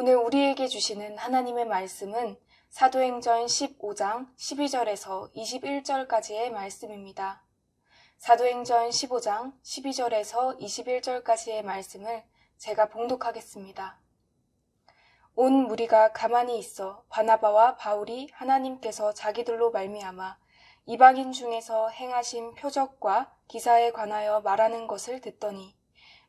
오늘 우리에게 주시는 하나님의 말씀은 사도행전 15장 12절에서 21절까지의 말씀입니다. 사도행전 15장 12절에서 21절까지의 말씀을 제가 봉독하겠습니다. 온 무리가 가만히 있어 바나바와 바울이 하나님께서 자기들로 말미암아 이방인 중에서 행하신 표적과 기사에 관하여 말하는 것을 듣더니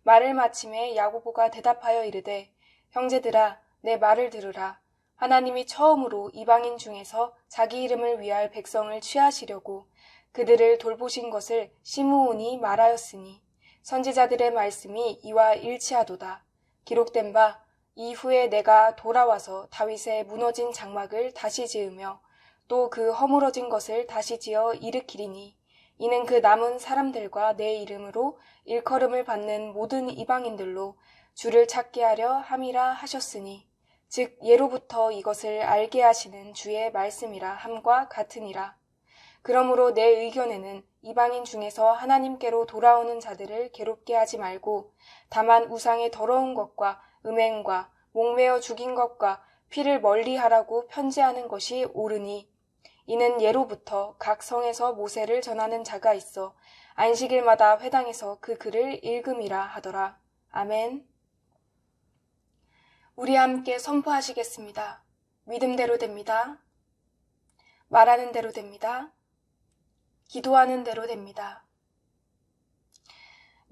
말을 마침에 야고보가 대답하여 이르되 형제들아 내 말을 들으라. 하나님이 처음으로 이방인 중에서 자기 이름을 위할 백성을 취하시려고 그들을 돌보신 것을 시므온이 말하였으니 선지자들의 말씀이 이와 일치하도다. 기록된 바 이후에 내가 돌아와서 다윗의 무너진 장막을 다시 지으며 또 그 허물어진 것을 다시 지어 일으키리니 이는 그 남은 사람들과 내 이름으로 일컬음을 받는 모든 이방인들로 주를 찾게 하려 함이라 하셨으니 즉 예로부터 이것을 알게 하시는 주의 말씀이라 함과 같으니라. 그러므로 내 의견에는 이방인 중에서 하나님께로 돌아오는 자들을 괴롭게 하지 말고 다만 우상의 더러운 것과 음행과 목매어 죽인 것과 피를 멀리하라고 편지하는 것이 옳으니 이는 예로부터 각 성에서 모세를 전하는 자가 있어 안식일마다 회당에서 그 글을 읽음이라 하더라. 아멘. 우리 함께 선포하시겠습니다. 믿음대로 됩니다. 말하는 대로 됩니다. 기도하는 대로 됩니다.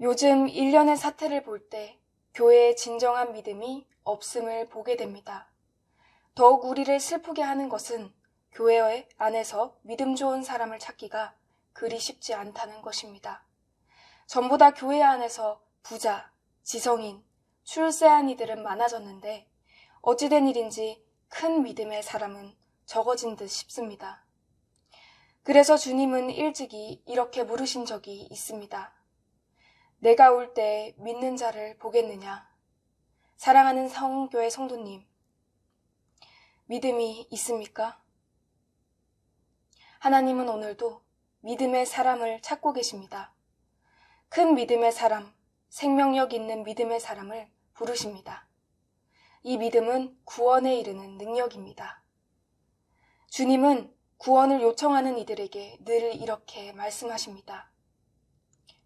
요즘 일련의 사태를 볼 때 교회의 진정한 믿음이 없음을 보게 됩니다. 더욱 우리를 슬프게 하는 것은 교회 안에서 믿음 좋은 사람을 찾기가 그리 쉽지 않다는 것입니다. 전부 다 교회 안에서 부자, 지성인, 출세한 이들은 많아졌는데 어찌된 일인지 큰 믿음의 사람은 적어진 듯 싶습니다. 그래서 주님은 일찍이 이렇게 물으신 적이 있습니다. 내가 올 때 믿는 자를 보겠느냐? 사랑하는 성교회 성도님, 믿음이 있습니까? 하나님은 오늘도 믿음의 사람을 찾고 계십니다. 큰 믿음의 사람, 생명력 있는 믿음의 사람을 부르십니다. 이 믿음은 구원에 이르는 능력입니다. 주님은 구원을 요청하는 이들에게 늘 이렇게 말씀하십니다.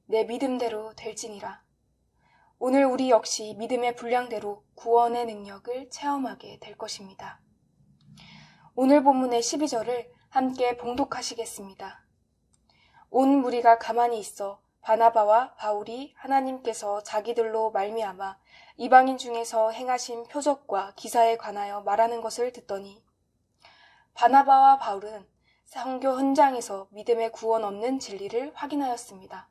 내 믿음대로 될지니라. 오늘 우리 역시 믿음의 분량대로 구원의 능력을 체험하게 될 것입니다. 오늘 본문의 12절을 함께 봉독하시겠습니다. 온 무리가 가만히 있어 바나바와 바울이 하나님께서 자기들로 말미암아 이방인 중에서 행하신 표적과 기사에 관하여 말하는 것을 듣더니 바나바와 바울은 선교 현장에서 믿음의 구원 없는 진리를 확인하였습니다.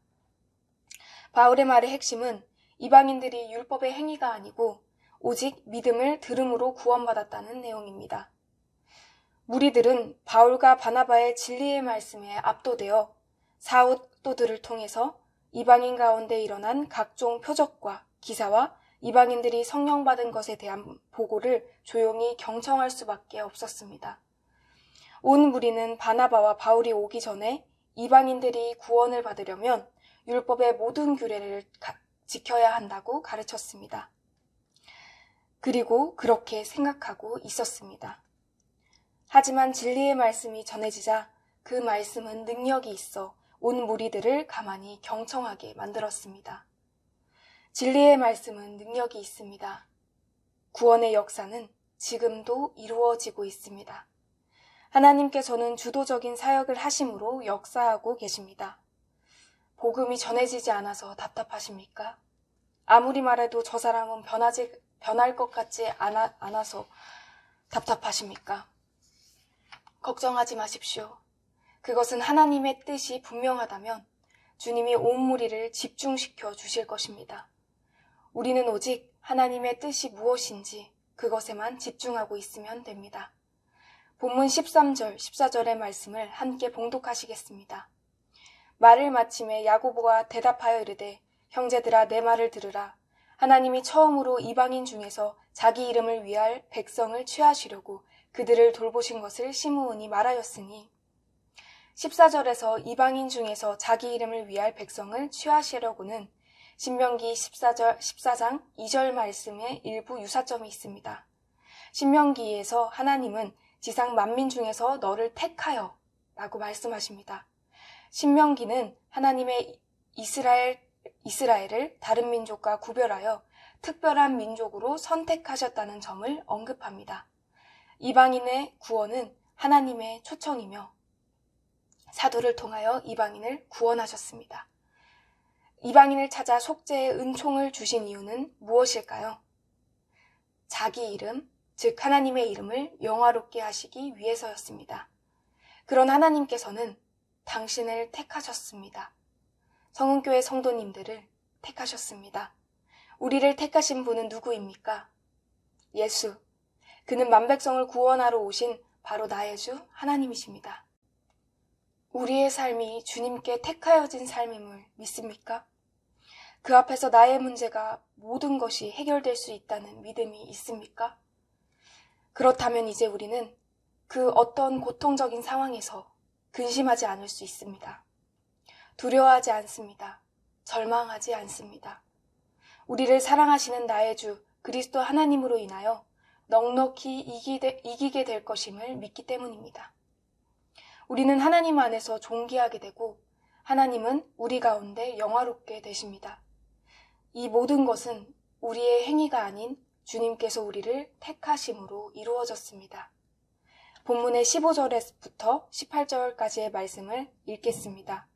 바울의 말의 핵심은 이방인들이 율법의 행위가 아니고 오직 믿음을 들음으로 구원받았다는 내용입니다. 무리들은 바울과 바나바의 진리의 말씀에 압도되어 사도들을 통해서 이방인 가운데 일어난 각종 표적과 기사와 이방인들이 성령받은 것에 대한 보고를 조용히 경청할 수밖에 없었습니다. 온 무리는 바나바와 바울이 오기 전에 이방인들이 구원을 받으려면 율법의 모든 규례를 지켜야 한다고 가르쳤습니다. 그리고 그렇게 생각하고 있었습니다. 하지만 진리의 말씀이 전해지자 그 말씀은 능력이 있어 온 무리들을 가만히 경청하게 만들었습니다. 진리의 말씀은 능력이 있습니다. 구원의 역사는 지금도 이루어지고 있습니다. 하나님께서는 주도적인 사역을 하심으로 역사하고 계십니다. 복음이 전해지지 않아서 답답하십니까? 아무리 말해도 저 사람은 변할 것 같지 않아서 답답하십니까? 걱정하지 마십시오. 그것은 하나님의 뜻이 분명하다면 주님이 온 무리를 집중시켜 주실 것입니다. 우리는 오직 하나님의 뜻이 무엇인지 그것에만 집중하고 있으면 됩니다. 본문 13절, 14절의 말씀을 함께 봉독하시겠습니다. 말을 마침에 야고보가 대답하여 이르되 형제들아 내 말을 들으라. 하나님이 처음으로 이방인 중에서 자기 이름을 위할 백성을 취하시려고 그들을 돌보신 것을 시므온이 말하였으니 14절에서 이방인 중에서 자기 이름을 위할 백성을 취하시려고는 신명기 14장 2절 말씀에 일부 유사점이 있습니다. 신명기에서 하나님은 지상 만민 중에서 너를 택하여 라고 말씀하십니다. 신명기는 하나님의 이스라엘을 다른 민족과 구별하여 특별한 민족으로 선택하셨다는 점을 언급합니다. 이방인의 구원은 하나님의 초청이며 사도를 통하여 이방인을 구원하셨습니다. 이방인을 찾아 속죄의 은총을 주신 이유는 무엇일까요? 자기 이름, 즉 하나님의 이름을 영화롭게 하시기 위해서였습니다. 그런 하나님께서는 당신을 택하셨습니다. 성은교회 성도님들을 택하셨습니다. 우리를 택하신 분은 누구입니까? 예수. 그는 만백성을 구원하러 오신 바로 나의 주 하나님이십니다. 우리의 삶이 주님께 택하여진 삶임을 믿습니까? 그 앞에서 나의 문제가 모든 것이 해결될 수 있다는 믿음이 있습니까? 그렇다면 이제 우리는 그 어떤 고통적인 상황에서 근심하지 않을 수 있습니다. 두려워하지 않습니다. 절망하지 않습니다. 우리를 사랑하시는 나의 주 그리스도 하나님으로 인하여 넉넉히 이기게 될 것임을 믿기 때문입니다. 우리는 하나님 안에서 존귀하게 되고 하나님은 우리 가운데 영화롭게 되십니다. 이 모든 것은 우리의 행위가 아닌 주님께서 우리를 택하심으로 이루어졌습니다. 본문의 15절부터 18절까지의 말씀을 읽겠습니다.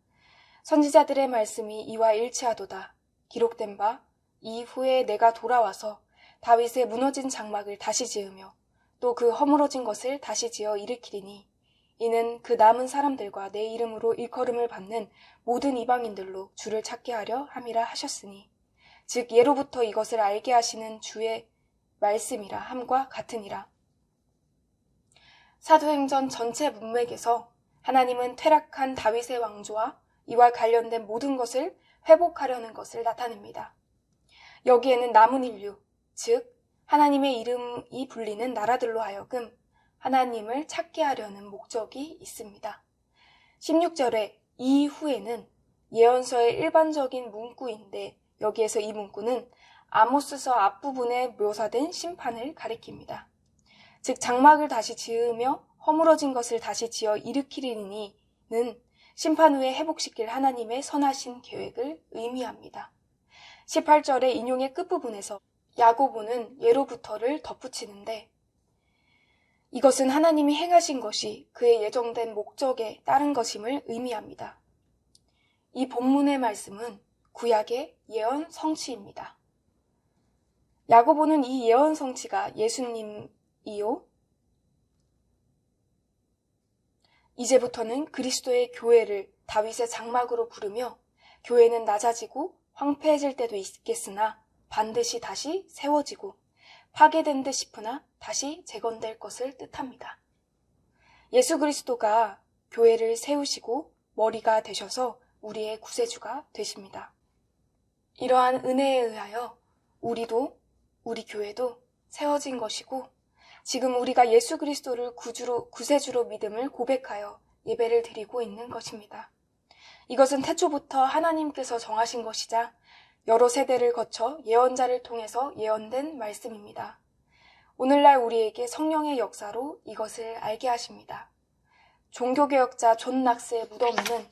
선지자들의 말씀이 이와 일치하도다. 기록된 바 이후에 내가 돌아와서 다윗의 무너진 장막을 다시 지으며 또 그 허물어진 것을 다시 지어 일으키리니 이는 그 남은 사람들과 내 이름으로 일컬음을 받는 모든 이방인들로 주를 찾게 하려 함이라 하셨으니 즉 예로부터 이것을 알게 하시는 주의 말씀이라 함과 같으니라. 사도행전 전체 문맥에서 하나님은 퇴락한 다윗의 왕조와 이와 관련된 모든 것을 회복하려는 것을 나타냅니다. 여기에는 남은 인류, 즉 하나님의 이름이 불리는 나라들로 하여금 하나님을 찾게 하려는 목적이 있습니다. 16절에 이후에는 예언서의 일반적인 문구인데 여기에서 이 문구는 아모스서 앞부분에 묘사된 심판을 가리킵니다. 즉 장막을 다시 지으며 허물어진 것을 다시 지어 일으키리니는 심판 후에 회복시킬 하나님의 선하신 계획을 의미합니다. 18절의 인용의 끝부분에서 야고보는 예로부터를 덧붙이는데 이것은 하나님이 행하신 것이 그의 예정된 목적에 따른 것임을 의미합니다. 이 본문의 말씀은 구약의 예언 성취입니다. 야고보는 이 예언 성취가 예수님이요. 이제부터는 그리스도의 교회를 다윗의 장막으로 부르며 교회는 낮아지고 황폐해질 때도 있겠으나 반드시 다시 세워지고 파괴된 듯 싶으나 다시 재건될 것을 뜻합니다. 예수 그리스도가 교회를 세우시고 머리가 되셔서 우리의 구세주가 되십니다. 이러한 은혜에 의하여 우리 교회도 세워진 것이고 지금 우리가 예수 그리스도를 구세주로 믿음을 고백하여 예배를 드리고 있는 것입니다. 이것은 태초부터 하나님께서 정하신 것이자 여러 세대를 거쳐 예언자를 통해서 예언된 말씀입니다. 오늘날 우리에게 성령의 역사로 이것을 알게 하십니다. 종교개혁자 존 낙스의 무덤에는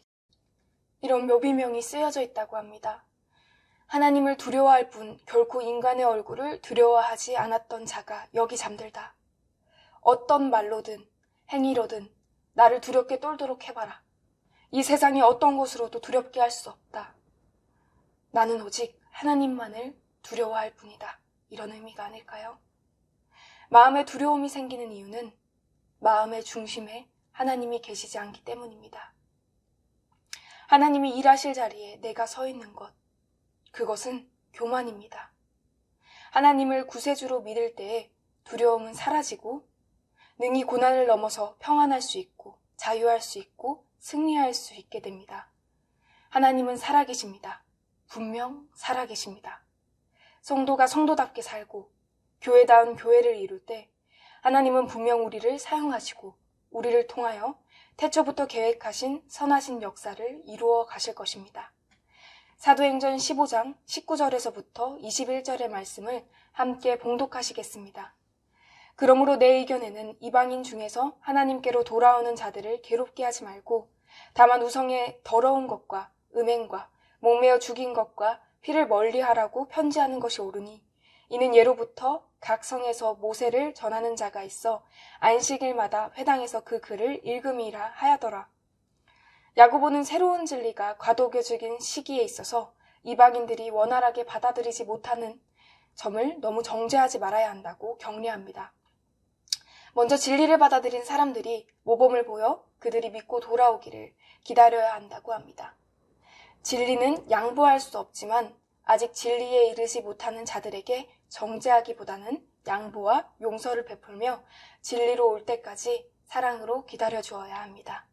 이런 묘비명이 쓰여져 있다고 합니다. 하나님을 두려워할 뿐 결코 인간의 얼굴을 두려워하지 않았던 자가 여기 잠들다. 어떤 말로든 행위로든 나를 두렵게 떨도록 해봐라. 이 세상의 어떤 것으로도 두렵게 할 수 없다. 나는 오직 하나님만을 두려워할 뿐이다. 이런 의미가 아닐까요? 마음에 두려움이 생기는 이유는 마음의 중심에 하나님이 계시지 않기 때문입니다. 하나님이 일하실 자리에 내가 서 있는 것, 그것은 교만입니다. 하나님을 구세주로 믿을 때에 두려움은 사라지고 능히 고난을 넘어서 평안할 수 있고 자유할 수 있고 승리할 수 있게 됩니다. 하나님은 살아계십니다. 분명 살아계십니다. 성도가 성도답게 살고 교회다운 교회를 이룰 때 하나님은 분명 우리를 사용하시고 우리를 통하여 태초부터 계획하신 선하신 역사를 이루어 가실 것입니다. 사도행전 15장 19절에서부터 21절의 말씀을 함께 봉독하시겠습니다. 그러므로 내 의견에는 이방인 중에서 하나님께로 돌아오는 자들을 괴롭게 하지 말고 다만 우성의 더러운 것과 음행과 목매어 죽인 것과 피를 멀리하라고 편지하는 것이 옳으니 이는 예로부터 각 성에서 모세를 전하는 자가 있어 안식일마다 회당에서 그 글을 읽음이라 하야더라. 야고보는 새로운 진리가 과도교적인 시기에 있어서 이방인들이 원활하게 받아들이지 못하는 점을 너무 정죄하지 말아야 한다고 격려합니다. 먼저 진리를 받아들인 사람들이 모범을 보여 그들이 믿고 돌아오기를 기다려야 한다고 합니다. 진리는 양보할 수 없지만 아직 진리에 이르지 못하는 자들에게 정죄하기보다는 양보와 용서를 베풀며 진리로 올 때까지 사랑으로 기다려 주어야 합니다.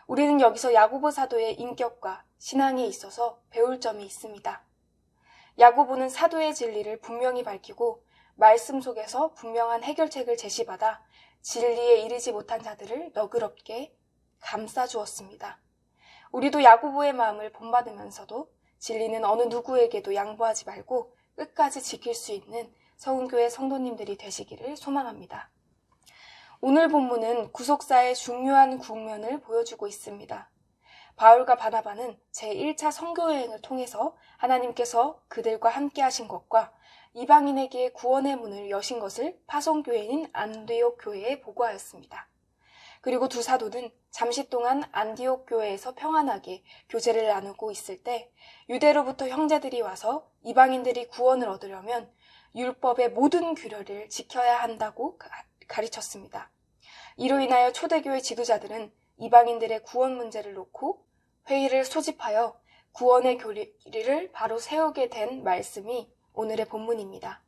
우리는 여기서 야고보 사도의 인격과 신앙에 있어서 배울 점이 있습니다. 야고보는 사도의 진리를 분명히 밝히고 말씀 속에서 분명한 해결책을 제시받아 진리에 이르지 못한 자들을 너그럽게 감싸주었습니다. 우리도 야고보의 마음을 본받으면서도 진리는 어느 누구에게도 양보하지 말고 끝까지 지킬 수 있는 서운교회 성도님들이 되시기를 소망합니다. 오늘 본문은 구속사의 중요한 국면을 보여주고 있습니다. 바울과 바나바는 제1차 선교여행을 통해서 하나님께서 그들과 함께 하신 것과 이방인에게 구원의 문을 여신 것을 파송교회인 안디옥 교회에 보고하였습니다. 그리고 두 사도는 잠시 동안 안디옥 교회에서 평안하게 교제를 나누고 있을 때 유대로부터 형제들이 와서 이방인들이 구원을 얻으려면 율법의 모든 규례를 지켜야 한다고 가르쳤습니다. 이로 인하여 초대교회 지도자들은 이방인들의 구원 문제를 놓고 회의를 소집하여 구원의 교리를 바로 세우게 된 말씀이 오늘의 본문입니다.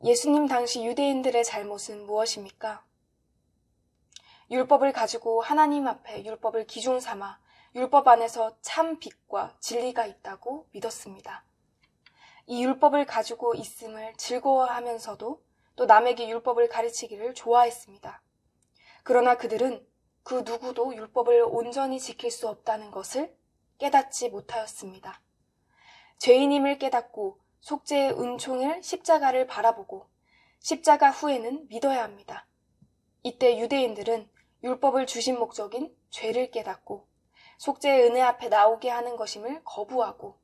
예수님 당시 유대인들의 잘못은 무엇입니까? 율법을 가지고 하나님 앞에 율법을 기준 삼아 율법 안에서 참 빛과 진리가 있다고 믿었습니다. 이 율법을 가지고 있음을 즐거워하면서도 또 남에게 율법을 가르치기를 좋아했습니다. 그러나 그들은 그 누구도 율법을 온전히 지킬 수 없다는 것을 깨닫지 못하였습니다. 죄인임을 깨닫고 속죄의 은총을 십자가를 바라보고 십자가 후에는 믿어야 합니다. 이때 유대인들은 율법을 주신 목적인 죄를 깨닫고 속죄의 은혜 앞에 나오게 하는 것임을 거부하고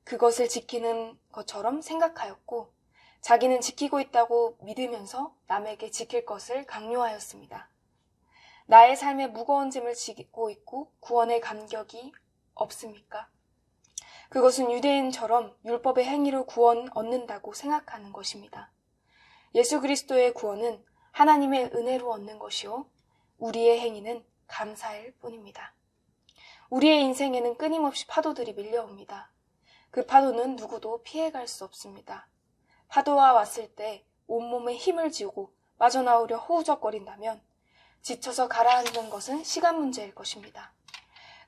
그것을 지키는 것처럼 생각하였고 자기는 지키고 있다고 믿으면서 남에게 지킬 것을 강요하였습니다. 나의 삶에 무거운 짐을 지고 있고 구원의 감격이 없습니까? 그것은 유대인처럼 율법의 행위로 구원 얻는다고 생각하는 것입니다. 예수 그리스도의 구원은 하나님의 은혜로 얻는 것이요 우리의 행위는 감사일 뿐입니다. 우리의 인생에는 끊임없이 파도들이 밀려옵니다. 그 파도는 누구도 피해갈 수 없습니다. 파도가 왔을 때 온몸에 힘을 쥐고 빠져나오려 허우적거린다면 지쳐서 가라앉는 것은 시간 문제일 것입니다.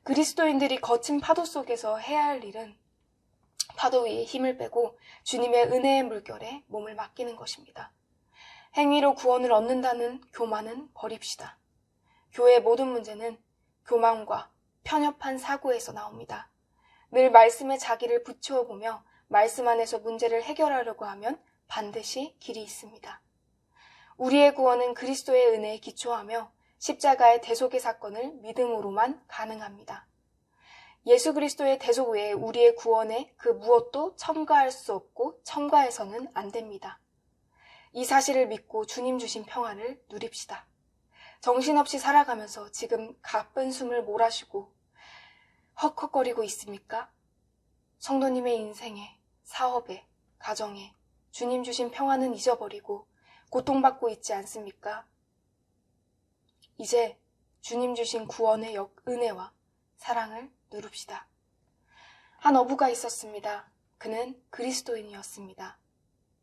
그리스도인들이 거친 파도 속에서 해야 할 일은 파도 위에 힘을 빼고 주님의 은혜의 물결에 몸을 맡기는 것입니다. 행위로 구원을 얻는다는 교만은 버립시다. 교회의 모든 문제는 교만과 편협한 사고에서 나옵니다. 늘 말씀에 자기를 붙여 보며 말씀 안에서 문제를 해결하려고 하면 반드시 길이 있습니다. 우리의 구원은 그리스도의 은혜에 기초하며 십자가의 대속의 사건을 믿음으로만 가능합니다. 예수 그리스도의 대속 외에 우리의 구원에 그 무엇도 첨가할 수 없고 첨가해서는 안 됩니다. 이 사실을 믿고 주님 주신 평안을 누립시다. 정신없이 살아가면서 지금 가쁜 숨을 몰아쉬고 헉헉거리고 있습니까? 성도님의 인생에, 사업에, 가정에 주님 주신 평안은 잊어버리고 고통받고 있지 않습니까? 이제 주님 주신 구원의 은혜와 사랑을 누릅시다. 한 어부가 있었습니다. 그는 그리스도인이었습니다.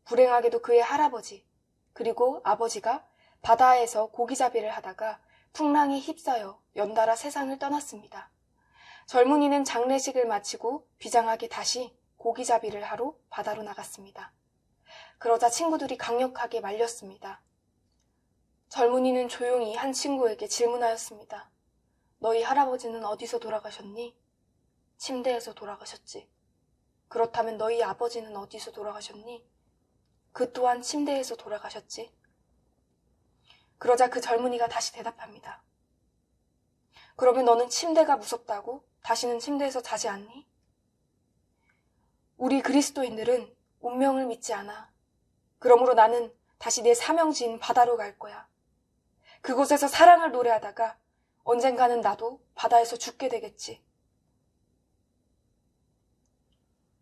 불행하게도 그의 할아버지 그리고 아버지가 바다에서 고기잡이를 하다가 풍랑에 휩싸여 연달아 세상을 떠났습니다. 젊은이는 장례식을 마치고 비장하게 다시 고기잡이를 하러 바다로 나갔습니다. 그러자 친구들이 강력하게 말렸습니다. 젊은이는 조용히 한 친구에게 질문하였습니다. 너희 할아버지는 어디서 돌아가셨니? 침대에서 돌아가셨지. 그렇다면 너희 아버지는 어디서 돌아가셨니? 그 또한 침대에서 돌아가셨지? 그러자 그 젊은이가 다시 대답합니다. 그러면 너는 침대가 무섭다고 다시는 침대에서 자지 않니? 우리 그리스도인들은 운명을 믿지 않아. 그러므로 나는 다시 내 사명지인 바다로 갈 거야. 그곳에서 사랑을 노래하다가 언젠가는 나도 바다에서 죽게 되겠지.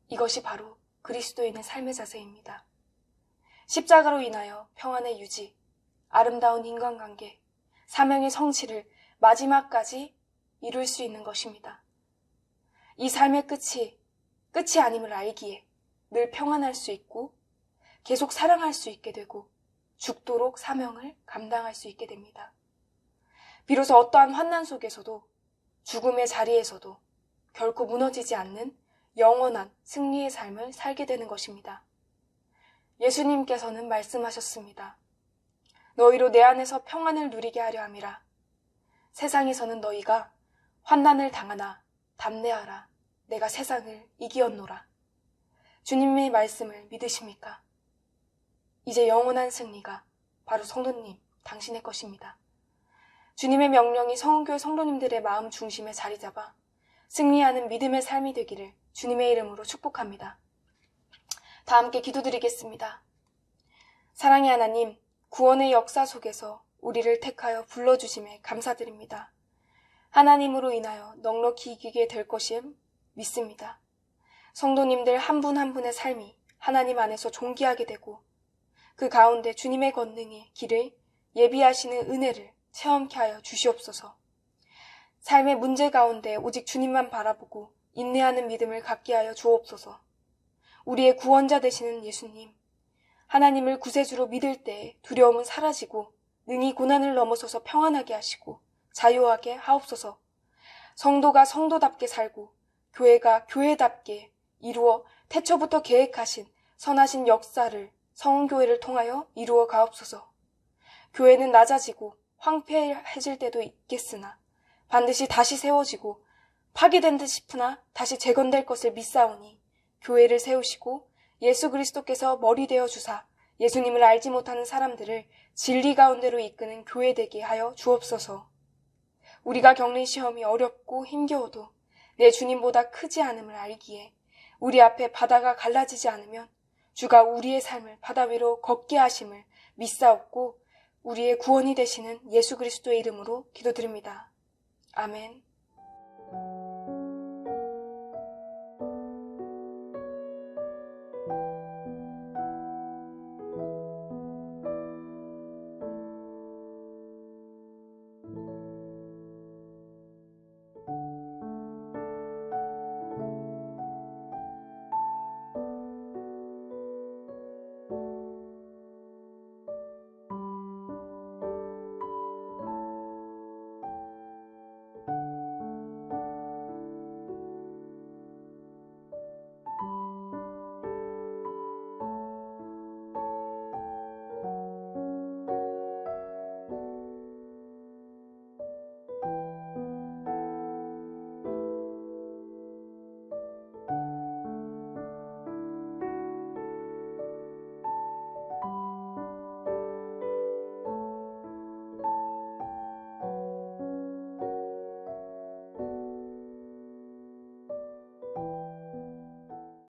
이것이 바로 그리스도인의 삶의 자세입니다. 십자가로 인하여 평안의 유지, 아름다운 인간관계, 사명의 성취를 마지막까지 이룰 수 있는 것입니다. 이 삶의 끝이 아님을 알기에 늘 평안할 수 있고 계속 사랑할 수 있게 되고 죽도록 사명을 감당할 수 있게 됩니다. 비로소 어떠한 환난 속에서도 죽음의 자리에서도 결코 무너지지 않는 영원한 승리의 삶을 살게 되는 것입니다. 예수님께서는 말씀하셨습니다. 너희로 내 안에서 평안을 누리게 하려 함이라. 세상에서는 너희가 환난을 당하나 담대하라. 내가 세상을 이기었노라. 주님의 말씀을 믿으십니까? 이제 영원한 승리가 바로 성도님, 당신의 것입니다. 주님의 명령이 성은교회 성도님들의 마음 중심에 자리 잡아 승리하는 믿음의 삶이 되기를 주님의 이름으로 축복합니다. 다 함께 기도드리겠습니다. 사랑의 하나님, 구원의 역사 속에서 우리를 택하여 불러주심에 감사드립니다. 하나님으로 인하여 넉넉히 이기게 될 것임 믿습니다. 성도님들 한 분 한 분의 삶이 하나님 안에서 존귀하게 되고 그 가운데 주님의 권능의 길을 예비하시는 은혜를 체험케 하여 주시옵소서. 삶의 문제 가운데 오직 주님만 바라보고 인내하는 믿음을 갖게 하여 주옵소서. 우리의 구원자 되시는 예수님, 하나님을 구세주로 믿을 때 두려움은 사라지고 능히 고난을 넘어서서 평안하게 하시고 자유하게 하옵소서. 성도가 성도답게 살고 교회가 교회답게 이루어 태초부터 계획하신 선하신 역사를 성교회를 통하여 이루어 가옵소서. 교회는 낮아지고 황폐해질 때도 있겠으나 반드시 다시 세워지고 파괴된 듯 싶으나 다시 재건될 것을 믿사오니 교회를 세우시고 예수 그리스도께서 머리 되어 주사 예수님을 알지 못하는 사람들을 진리 가운데로 이끄는 교회 되게 하여 주옵소서. 우리가 겪는 시험이 어렵고 힘겨워도 내 주님보다 크지 않음을 알기에 우리 앞에 바다가 갈라지지 않으면 주가 우리의 삶을 바다 위로 걷게 하심을 믿사옵고 우리의 구원이 되시는 예수 그리스도의 이름으로 기도드립니다. 아멘.